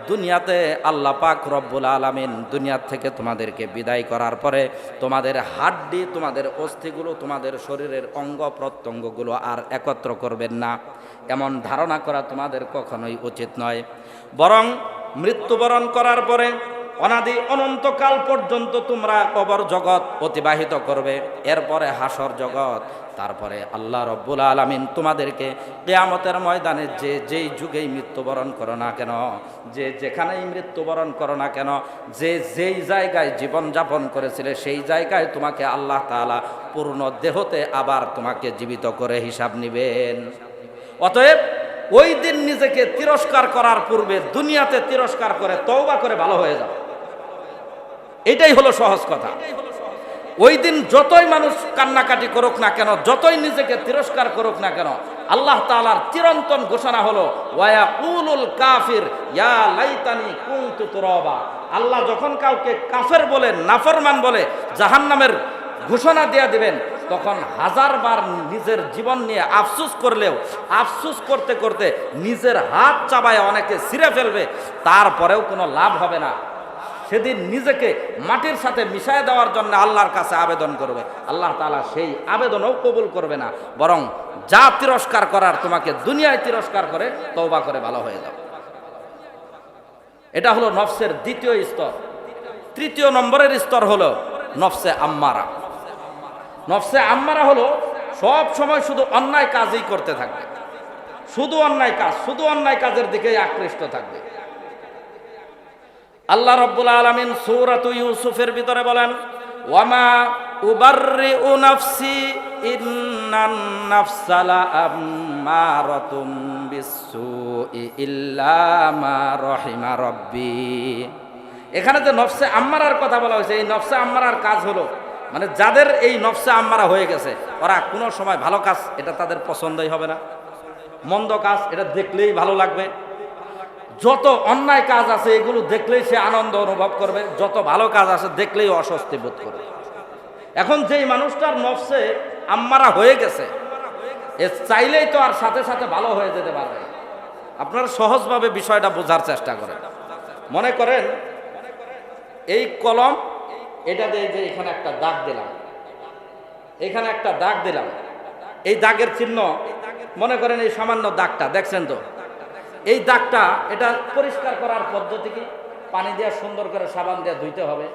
দুনিয়াতে আল্লাহ পাক রব্বুল আলামিন দুনিয়ার থেকে তোমাদেরকে বিদায় করার পরে তোমাদের হাড্ডি, তোমাদের অস্থিগুলো, তোমাদের শরীরের অঙ্গ প্রত্যঙ্গগুলো আর একত্র করবেন না? এমন ধারণা করা তোমাদের কখনোই উচিত নয়। বরং মৃত্যুবরণ করার পরে অনাদি অনন্তকাল পর্যন্ত তোমরা কবর জগৎ অতিবাহিত করবে, এরপরে হাসর জগৎ, তারপরে আল্লাহ রব্বুল আলামিন তোমাদেরকে কিয়ামতের ময়দানে যেই যুগেই মৃত্যুবরণ করো না কেন, যেখানেই মৃত্যুবরণ করো না কেন, যেই জায়গায় জীবনযাপন করেছিলে সেই জায়গায় তোমাকে আল্লাহ তাআলা পূর্ণ দেহতে আবার তোমাকে জীবিত করে হিসাব নিবেন। অতএব ওই দিন নিজেকে তিরস্কার করার পূর্বে দুনিয়াতে তিরস্কার করে তওবা করে ভালো হয়ে যাও। এটাই হলো সহজ কথা। ওই দিন যতই মানুষ কান্নাকাটি করুক না কেন, যতই নিজেকে তিরস্কার করুক না কেন, আল্লাহ তাআলার চিরন্তন ঘোষণা হলো ওয়ায়াকুলুল কাফির ইয়া লাইতানি কুনতু তুরাবা। আল্লাহ যখন কাউকে কাফের বলে, নাফরমান বলে জাহান্নামের ঘোষণা দিয়ে দিবেন, তখন হাজারবার নিজের জীবন নিয়ে আফসোস করলেও আফসোস করতে করতে নিজের হাত চাবায় অনেকে ছিঁড়ে ফেলবে, তারপরেও কোনো লাভ হবে না। সেদিন নিজেকে মাটির সাথে মিশায় দেওয়ার জন্য আল্লাহর কাছে আবেদন করবে, আল্লাহ তাআলা সেই আবেদনও কবুল করবে না, বরং যা তিরস্কার করার তোমাকে দুনিয়ায় তিরস্কার করে তওবা করে ভালো হয়ে যাও। এটা হলো নফসের দ্বিতীয় স্তর। তৃতীয় নম্বরের স্তর হলো নফসে আম্মারা। নফসে আম্মারা হলো সব সময় শুধু অন্যায় কাজই করতে থাকবে, শুধু অন্যায় কাজের দিকেই আকৃষ্ট থাকবে। আল্লাহ রাব্বুল আলামিন সূরাতু ইউসুফের ভিতরে বলেন, ওয়ামা উবাররিউ নাফসি ইন্নান নাফসা লাআম্মারাতুম বিসসুই ইল্লা মা রাহিমা রাব্বি। এখানে যে নফসে আম্মারার কথা বলা হয়েছে, এই নফসে আম্মারার কাজ হলো, মানে যাদের এই নফসে আম্মারা হয়ে গেছে ওরা কোনো সময় ভালো কাজ এটা তাদের পছন্দই হবে না, মন্দ কাজ এটা দেখলেই ভালো লাগবে, যত অন্যায় কাজ আছে এগুলো দেখলেই সে আনন্দ অনুভব করবে, যত ভালো কাজ আছে দেখলেই অস্বস্তি বোধ করবে। এখন যেই মানুষটার নফসে আম্মারা হয়ে গেছে, এ চাইলেই তো আর সাথে সাথে ভালো হয়ে যেতে পারবে। আপনারা সহজভাবে বিষয়টা বোঝার চেষ্টা করেন। মনে করেন এই কলম, এটা দিয়ে যে এখানে একটা দাগ দিলাম, এখানে একটা দাগ দিলাম, এই দাগের চিহ্ন, মনে করেন এই সামান্য দাগটা দেখছেন তো, এই দাগটা এটা পরিষ্কার করার পদ্ধতি কি? পানি দিয়ে সুন্দর করে সাবান দিয়ে ধুইতে হবে।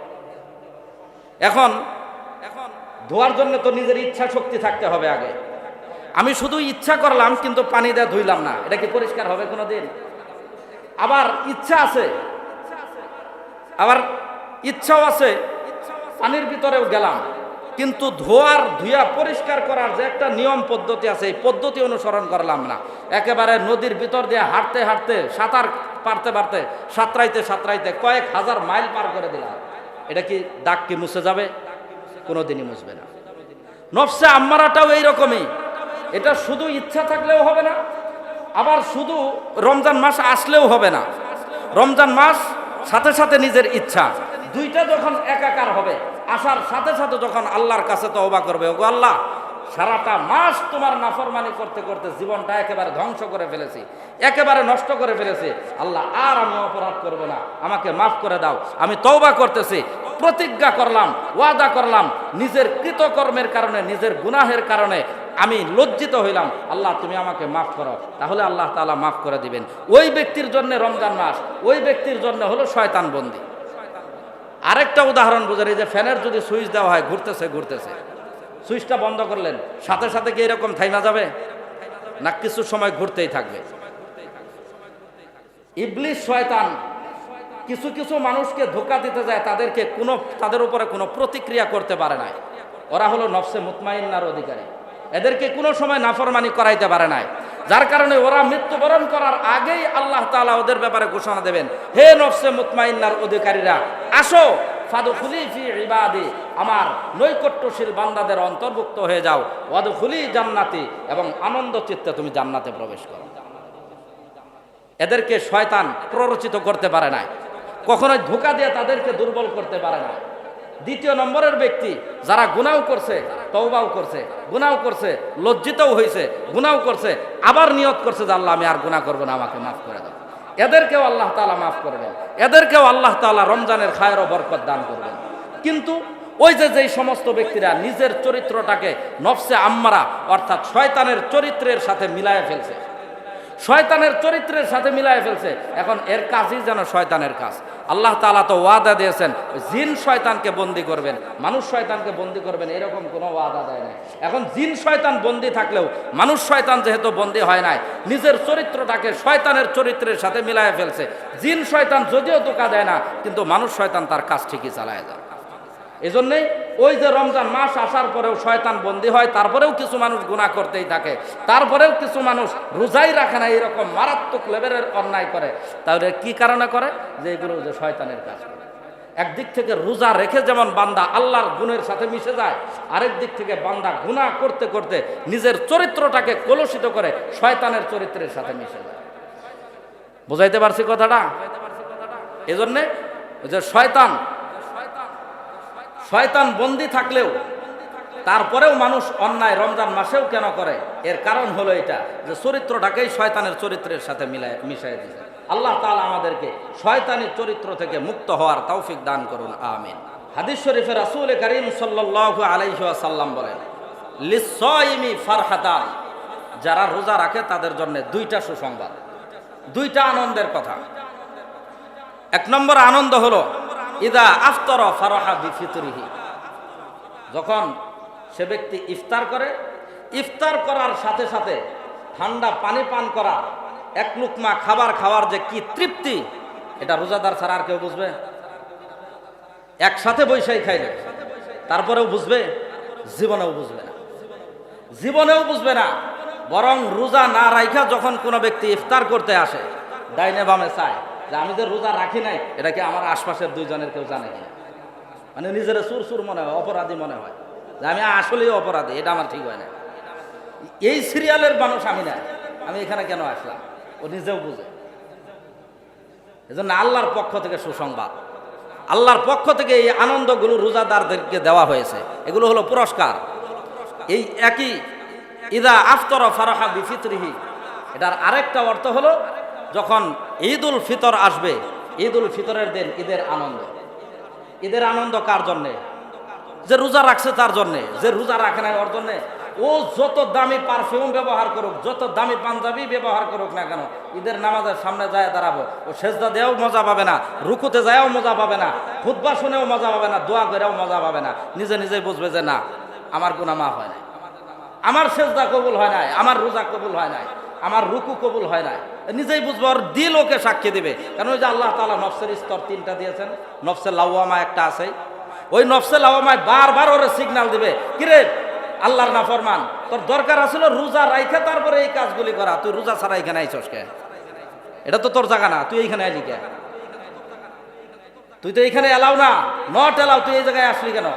এখন ধোয়ার জন্য তো নিজের ইচ্ছা শক্তি থাকতে হবে আগে। আমি শুধু ইচ্ছা করলাম কিন্তু পানি দিয়ে ধুইলাম না, এটা কি পরিষ্কার হবে কোনোদিন? আবার ইচ্ছা আছে, আবার ইচ্ছাও আছে, পানির ভিতরেও গেলাম, কিন্তু ধুয়া পরিষ্কার করার যে একটা নিয়ম পদ্ধতি আছে, এই পদ্ধতি অনুসরণ করলাম না। একেবারে নদীর ভিতর দিয়ে হাঁটতে হাঁটতে, সাঁতার পারতে সাঁতরাইতে কয়েক হাজার মাইল পার করে দিলাম। এটা কি দাগ কি মুছে যাবে? কোনোদিনই মুছবে না। নফসে আম্মারাটাও এইরকমই, এটা শুধু ইচ্ছা থাকলেও হবে না, আবার শুধু রমজান মাস আসলেও হবে না। রমজান মাস সাথে সাথে নিজের ইচ্ছা, দুইটা যখন একাকার হবে, আসার সাথে সাথে যখন আল্লাহর কাছে তওবা করবে, ওগো আল্লাহ, সারাটা মাস তোমার নাফরমানি করতে করতে জীবনটা একেবারে ধ্বংস করে ফেলেছি, একেবারে নষ্ট করে ফেলেছি, আল্লাহ আর আমি অপরাধ করব না, আমাকে মাফ করে দাও, আমি তওবা করতেছি, প্রতিজ্ঞা করলাম, ওয়াদা করলাম, নিজের কৃতকর্মের কারণে, নিজের গুনাহের কারণে আমি লজ্জিত হইলাম, আল্লাহ তুমি আমাকে মাফ করো, তাহলে আল্লাহ তাআলা মাফ করে দিবেন। ওই ব্যক্তির জন্য রমজান মাস, ওই ব্যক্তির জন্য হলো শয়তান বন্দী। আরেকটা উদাহরণ বোঝার, এই যে ফ্যানের যদি সুইচ দেওয়া হয়, ঘুরতেছে, সুইচটা বন্ধ করলেন, সাথে সাথে কি এরকম থাইমা যাবে না? কিছু সময় ঘুরতেই থাকবে। ইবলিস শয়তান কিছু কিছু মানুষকে ধোঁকা দিতে যায়, তাদের উপরে কোনো প্রতিক্রিয়া করতে পারে না। ওরা হলো নফসে মুতমাইন্নার অধিকারী, এদেরকে কোনো সময় নাফরমানি করাইতে পারে না, যার কারণে ওরা মৃত্যুবরণ করার আগেই আল্লাহ তাআলা ওদের ব্যাপারে ঘোষণা দেবেন, হে নফসে মুতমাইন্নার অধিকারীরা, আসো, ফাদখুলি ফি ইবাদি, আমার নৈকট্যশীল বান্দাদের অন্তর্ভুক্ত হয়ে যাও, ওয়াদখুলি জান্নাতি, এবং আনন্দ চিত্তে তুমি জান্নাতে প্রবেশ করো। এদেরকে শয়তান প্ররোচিত করতে পারে না, কখনোই ধোঁকা দিয়ে তাদেরকে দুর্বল করতে পারে না। দ্বিতীয় নম্বরের ব্যক্তি যারা গুনাহ করছে, তওবাও করছে, গুনাহ করছে, লজ্জিতও হয়েছে, গুনাহ করছে, আবার নিয়ত করছে যে আল্লাহ আমি আর গুনাহ করব না, আমাকে মাফ করে দাও, এদেরকেও আল্লাহ তাআলা মাফ করবেন, এদেরকেও আল্লাহ তাআলা রমজানের খায়ের ও বরকত দান করবেন। কিন্তু ওই যে যেই সমস্ত ব্যক্তিরা নিজের চরিত্রটাকে নফসে আম্মারা অর্থাৎ শয়তানের চরিত্রের সাথে মিলায়ে ফেলছে, শয়তানের চরিত্রের সাথে মিলায়ে ফেলছে, এখন এর কাজই যেন শয়তানের কাজ। আল্লাহ তাআলা তো ওয়াদা দিয়েছেন জিন শয়তানকে বন্দী করবেন, মানুষ শয়তানকে বন্দী করবেন, এরকম কোনো ওয়াদা দেয় নাই। এখন জিন শয়তান বন্দী থাকলেও মানুষ শয়তান যেহেতু বন্দী হয় নাই, নিজের চরিত্রটাকে শয়তানের চরিত্রের সাথে মিলায়ে ফেলছে। জিন শয়তান যদিও ধোঁকা দেয় না, কিন্তু মানুষ শয়তান তার কাজ ঠিকই চালায় যায়। এই জন্যেই ওই যে রমজান মাস আসার পরেও শয়তান বন্দী হয়, তারপরেও কিছু মানুষ গুনাহ করতেই থাকে, তারপরেও কিছু মানুষ রোজাই রাখে না, এরকম মারাত্মক লেভেলের অন্যায় করে। তাহলে কি কারণে করে? যে এগুলো যে শয়তানের কাজ করে। একদিক থেকে রোজা রেখে যেমন বান্দা আল্লাহর গুণের সাথে মিশে যায়, আরেক দিক থেকে বান্দা গুনাহ করতে করতে নিজের চরিত্রটাকে কলুষিত করে শয়তানের চরিত্রের সাথে মিশে যায়। বুঝাইতে পারছি কথাটা? এজন্যে যে শয়তান বন্দী থাকলেও তারপরেও মানুষ অন্যায় রমজান মাসেও কেন করে? এর কারণ হলো এটা যে চরিত্রটাকেই শয়তানের চরিত্রের সাথে মিশিয়ে দিয়েছে। আল্লাহ তাআলা আমাদেরকে শয়তানের চরিত্র থেকে মুক্ত হওয়ার তৌফিক দান করুন, আমিন। হাদিস শরীফে রাসূল করিম সাল্লাল্লাহু আলাইহি ওয়াসাল্লাম বলেন, লিস-সাইমি ফারহাতান, যারা রোজা রাখে তাদের জন্য দুইটা সুসংবাদ, দুইটা আনন্দের কথা। এক নম্বর আনন্দ হলো ইদা আফতারা ফারাহা বিফিতরিহি, যখন সে ব্যক্তি ইফতার করে, ইফতার করার সাথে সাথে ঠান্ডা পানি পান করা, এক লুকমা খাবার খাওয়ার যে কি তৃপ্তি, এটা রোজাদার ছাড়া আর কেউ বুঝবে? একসাথে বৈশাই খাইলে তারপরেও বুঝবে? জীবনেও বুঝবে না, জীবনেও বুঝবে না। বরং রোজা না রাইখা যখন কোনো ব্যক্তি ইফতার করতে আসে, ডাইনে বামে চায় যে আমি যে রোজা রাখি নাই এটা কি আমার আশপাশের দুইজনের কেউ জানে কিনা, মানে নিজের সুর মনে হয়, অপরাধী মনে হয় যে আমি আসলেই অপরাধী, এটা আমার ঠিক হয় না। এই সিরিয়ালের মানুষ আমি না, আমি এখানে কেন আসলাম, ও নিজেও বুঝে। এজন্য আল্লাহর পক্ষ থেকে সুসংবাদ, আল্লাহর পক্ষ থেকে এই আনন্দগুলো রোজাদারদেরকে দেওয়া হয়েছে, এগুলো হলো পুরস্কার। এই একই ইদা আফতর ফারাহা বিফিতরিহি, এটার আরেকটা অর্থ হলো যখন ঈদুল ফিতর আসবে, ঈদুল ফিতরের দিন ঈদের আনন্দ। ঈদের আনন্দ কার জন্যে? যে রোজা রাখছে তার জন্যে, যে রোজা রাখে না ওর জন্যে। ও যত দামি পারফিউম ব্যবহার করুক, যত দামি পাঞ্জাবি ব্যবহার করুক না কেন, ঈদের নামাজের সামনে যায় দাঁড়াবো, ও সেজদা দেওয়াও মজা পাবে না, রুকুতে যায়ও মজা পাবে না, খুতবা শুনেও মজা পাবে না, দোয়া করেও মজা পাবে না। নিজে নিজেই বুঝবে যে না, আমার গুনাহ মাফ হয় নাই, আমার সেজদা কবুল হয় নাই, আমার রোজা কবুল হয় নাই, আমার রুকু কবুল হয় নাই। নিজেই বুঝবো, ওর দিল ওকে সাক্ষী দিবে। কারণ ওই যে আল্লাহ তাআলা নফসের স্তর তিনটা দিয়েছেন, নফসে লাওয়ামা একটা আছে, ওই নফসে লাওয়ামায় বারবার ওরে সিগন্যাল দিবে, কিরে আল্লাহর নাফরমান, তোর দরকার আছিল রোজা রাইখা তারপরে এই কাজগুলি করা, তুই রোজা ছাড়া এখানে আইছস কে? এটা তো তোর জায়গা না, তুই এইখানে আইলি কে? তুই তো এইখানে এলাও না, নট এলাও, তুই এই জায়গায় আসলি কেন?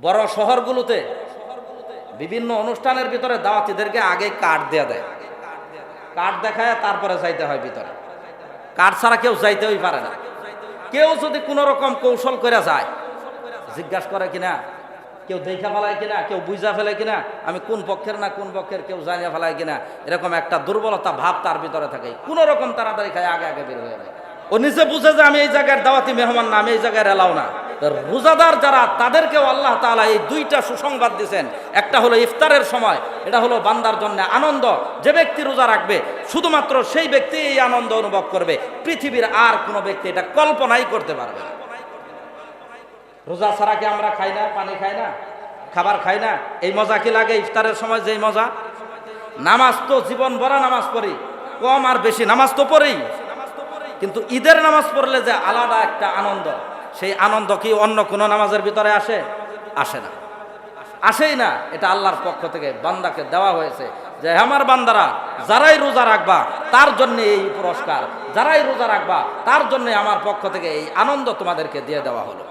বড় শহরগুলোতে বিভিন্ন অনুষ্ঠানের ভিতরে দাওয়াতীদেরকে আগে কার্ড দেয়া দেয়, কার্ড দেখায় তারপরে যাইতে হয় ভিতরে। কার্ড ছাড়া কেউ যাইতেই পারে না। কেউ যদি কোনো রকম কৌশল করে যায়, জিজ্ঞাসা করে কিনা, কেউ দেখা ফেলায় কিনা, কেউ বুঝা ফেলে কিনা, আমি কোন পক্ষের না কোন পক্ষের, কেউ জানিয়ে ফেলায় কিনা, এরকম একটা দুর্বলতা ভাব তার ভিতরে থাকে। কোনো রকম তাড়াতাড়ি খায় আগে আগে বের হয়ে যায়। ও নিজে বুঝে যে আমি এই জায়গার দাওয়াতি মেহমান না, আমি এই জায়গায় এলাও না। রোজাদার যারা, তাদেরকেও আল্লাহ তাআলা এই দুইটা সুসংবাদ দিয়েছেন। একটা হলো ইফতারের সময়, এটা হলো বান্দার জন্য আনন্দ। যে ব্যক্তি রোজা রাখবে শুধুমাত্র সেই ব্যক্তি এই আনন্দ অনুভব করবে, পৃথিবীর আর কোনো ব্যক্তি এটা কল্পনাই করতে পারবে না। রোজা ছাড়া কি আমরা খাই না, পানি খাই না, খাবার খাই না? এই মজা কি লাগে ইফতারের সময়? যেই মজা। নামাজ তো জীবন ভরা নামাজ পড়ি, কম আর বেশি নামাজ তো পড়ি, কিন্তু ঈদের নামাজ পড়লে যে আলাদা একটা আনন্দ, সেই আনন্দ কি অন্য কোনো নামাজের ভিতরে আসে? আসে না, আসেই না। এটা আল্লাহর পক্ষ থেকে বান্দাকে দেওয়া হয়েছে যে আমার বান্দারা যারাই রোজা রাখবা তার জন্য এই পুরস্কার, যারাই রোজা রাখবা তার জন্য আমার পক্ষ থেকে এই আনন্দ তোমাদেরকে দিয়ে দেওয়া হলো।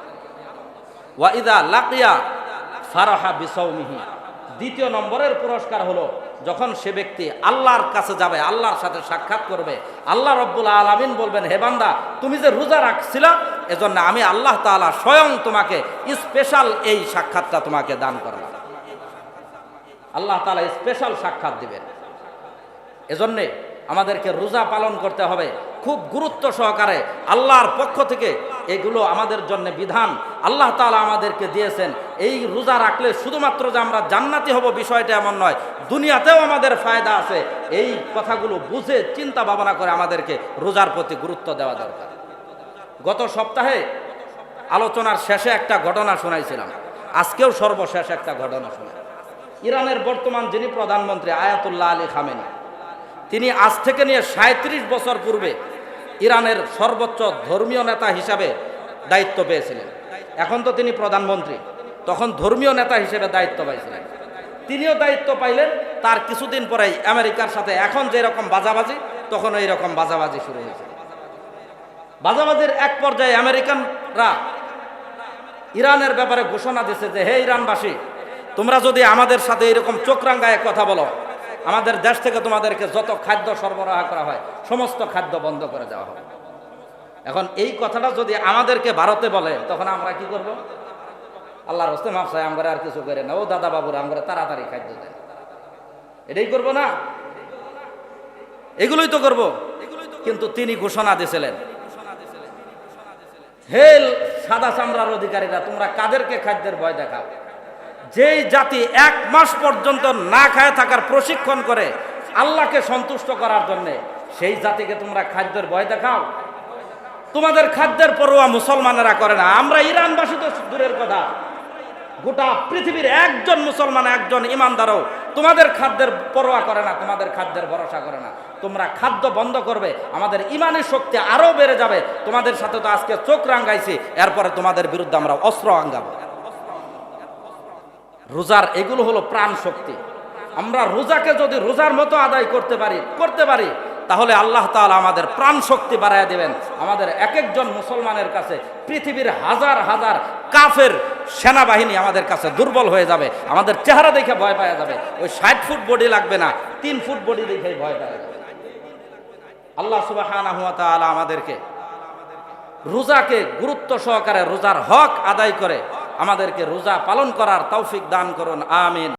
ওয়া ইদা লাকিয়া ফারাহা বিসাওমিহি, দ্বিতীয় নম্বরের পুরস্কার হলো যখন সে ব্যক্তি আল্লাহর কাছে যাবে, আল্লাহর সাথে সাক্ষাৎ করবে, আল্লাহ রব্বুল আলামিন বলবেন, হে বান্দা তুমি যে রোজা রাখছিলা এজন্য আমি আল্লাহ তাআলা স্বয়ং তোমাকে স্পেশাল এই সাক্ষাৎটা তোমাকে দান করলাম। আল্লাহ তাআলা স্পেশাল সাক্ষাৎ দিবেন। এজন্যে আমাদেরকে রোজা পালন করতে হবে খুব গুরুত্ব সহকারে। আল্লাহর পক্ষ থেকে এগুলো আমাদের জন্য বিধান আল্লাহ তাআলা আমাদেরকে দিয়েছেন। এই রোজা রাখলে শুধুমাত্র যে আমরা জান্নাতি হব বিষয়টা এমন নয়, দুনিয়াতেও আমাদের ফায়দা আছে। এই কথাগুলো বুঝে চিন্তা ভাবনা করে আমাদেরকে রোজার প্রতি গুরুত্ব দেওয়া দরকার। গত সপ্তাহে আলোচনার শেষে একটা ঘটনা শোনাইছিলাম, আজকেও সর্বশেষ একটা ঘটনা শোনাই। ইরানের বর্তমান যিনি প্রধানমন্ত্রী আয়াতুল্লাহ আলী খামেনি, তিনি আজ থেকে নিয়ে 37 বছর পূর্বে ইরানের সর্বোচ্চ ধর্মীয় নেতা হিসাবে দায়িত্ব পেয়েছিলেন। এখন তো তিনি প্রধানমন্ত্রী, তখন ধর্মীয় নেতা হিসেবে দায়িত্ব পাইছিলেন। তিনিও দায়িত্ব পাইলেন, তার কিছুদিন পরেই আমেরিকার সাথে এখন যেরকম বাজাবাজি, তখন এই রকম বাজাবাজি শুরু হয়েছে। বাজাবাজির এক পর্যায়ে আমেরিকানরা ইরানের ব্যাপারে ঘোষণা দিয়েছে যে, হে ইরানবাসী, তোমরা যদি আমাদের সাথে এরকম চোখ রাঙ্গায় কথা বলো, আমাদের দেশ থেকে তোমাদেরকে যত খাদ্য সরবরাহ করা হয় সমস্ত খাদ্য বন্ধ করে দেওয়া হবে। এখন এই কথাটা যদি আমাদেরকে ভারতে বলে, তখন আমরা কি করব? আল্লাহর হস্তে মাফ চাই, আমরা আর কিছু করে না, ও দাদা বাবুরা আমরা তাড়াতাড়ি খাদ্য দেয়, এটাই করব না? এগুলোই তো করব। কিন্তু তিনি ঘোষণা দিয়েছিলেন, হে সাদা চামড়ার অধিকারীরা, তোমরা কাদেরকে খাদ্যের ভয় দেখাও? যেই জাতি 1 মাস পর্যন্ত না খায় থাকার প্রশিক্ষণ করে আল্লাহকে সন্তুষ্ট করার জন্য, সেই জাতিকে তোমরা খাদ্যের ভয় দেখাও? তোমাদের খাদ্যের পরোয়া মুসলমানেরা করে না। আমরা ইরানবাসী তো দূরের কথা, গোটা পৃথিবীর একজন মুসলমান, একজন ইমানদারও তোমাদের খাদ্যের পরোয়া করে না, তোমাদের খাদ্যের ভরসা করে না। তোমরা খাদ্য বন্ধ করবে, আমাদের ইমানের শক্তি আরো বেড়ে যাবে। তোমাদের সাথে তো আজকে চোখ রাঙ্গাইছি, এরপরে তোমাদের বিরুদ্ধে আমরা অস্ত্র আঙ্গাবো। রোজার এগুলো হলো প্রাণ শক্তি। আমরা রোজাকে যদি রোজার মতো আদায় করতে পারি তাহলে আল্লাহ তাআলা আমাদের প্রাণ শক্তি বাড়ায় দেবেন। আমাদের এক একজন মুসলমানের কাছে পৃথিবীর হাজার হাজার কাফের সেনাবাহিনী আমাদের কাছে দুর্বল হয়ে যাবে। আমাদের চেহারা দেখে ভয় পাওয়া যাবে। ওই 60 ফুট বডি লাগবে না, 3 ফুট বডি দেখেই ভয় পাওয়া যাবে। আল্লাহ সুবহানাহু ওয়া তাআলা আমাদেরকে রোজাকে গুরুত্ব সহকারে রোজার হক আদায় করে আমাদেরকে রোজা পালন করার তৌফিক দান করুন। আমিন।